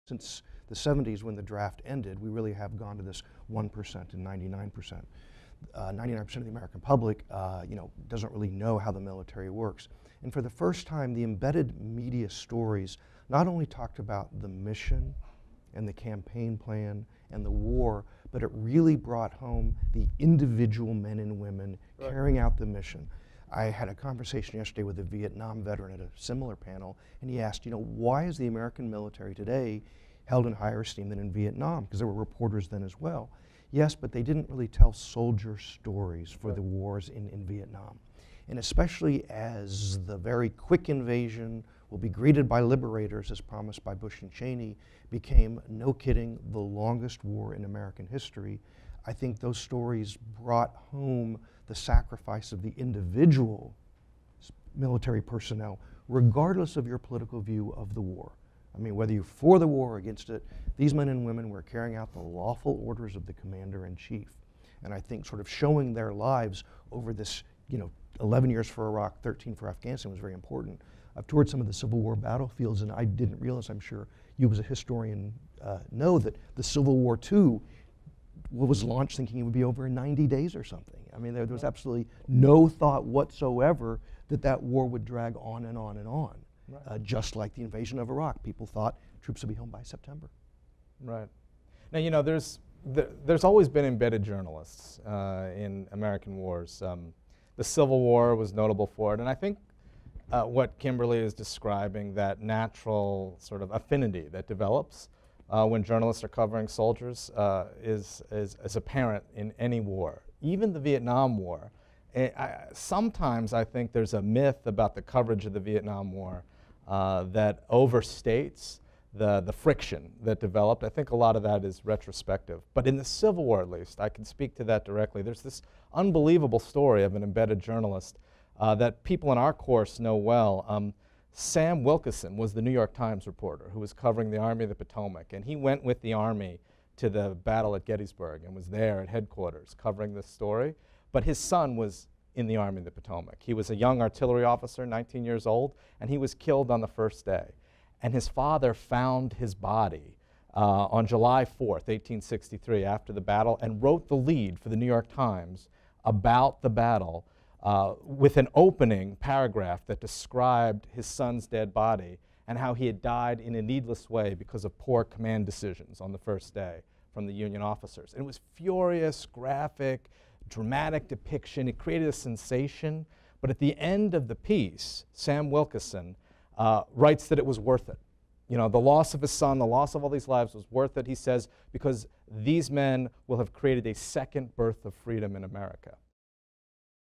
Since the 70s, when the draft ended, we really have gone to this 1% and 99%. 99% of the American public, doesn't really know how the military works. And for the first time, the embedded media stories not only talked about the mission and the campaign plan and the war, but it really brought home the individual men and women carrying out the mission. I had a conversation yesterday with a Vietnam veteran at a similar panel, and he asked, why is the American military today held in higher esteem than in Vietnam? Because there were reporters then as well. Yes, but they didn't really tell soldier stories for the wars in Vietnam. And especially as the very quick invasion will be greeted by liberators, as promised by Bush and Cheney, became, no kidding, the longest war in American history. I think those stories brought home the sacrifice of the individual military personnel, regardless of your political view of the war. I mean, whether you're for the war or against it, these men and women were carrying out the lawful orders of the commander-in-chief. And I think sort of showing their lives over this, 11 years for Iraq, 13 for Afghanistan was very important. I've toured some of the Civil War battlefields, and I didn't realize, I'm sure you as a historian know, that the Civil War II was launched thinking it would be over in 90 days or something. I mean, there was absolutely no thought whatsoever that that war would drag on and on and on. Right. Just like the invasion of Iraq. People thought troops would be home by September. Right. Now, there's always been embedded journalists in American wars. The Civil War was notable for it, and I think what Kimberly is describing, that natural sort of affinity that develops when journalists are covering soldiers is apparent in any war, even the Vietnam War. Sometimes I think there's a myth about the coverage of the Vietnam War that overstates the friction that developed. I think a lot of that is retrospective. But in the Civil War, at least, I can speak to that directly. There's this unbelievable story of an embedded journalist that people in our course know well. Sam Wilkeson was the New York Times reporter who was covering the Army of the Potomac, and he went with the Army to the battle at Gettysburg and was there at headquarters covering this story. But his son was in the Army of the Potomac. He was a young artillery officer, 19 years old, and he was killed on the first day. And his father found his body on July 4th, 1863, after the battle, and wrote the lead for the New York Times about the battle with an opening paragraph that described his son's dead body and how he had died in a needless way because of poor command decisions on the first day from the Union officers. And it was furious, graphic, dramatic depiction. It created a sensation. But at the end of the piece, Sam Wilkeson writes that it was worth it. The loss of his son, the loss of all these lives was worth it, he says, because these men will have created a second birth of freedom in America.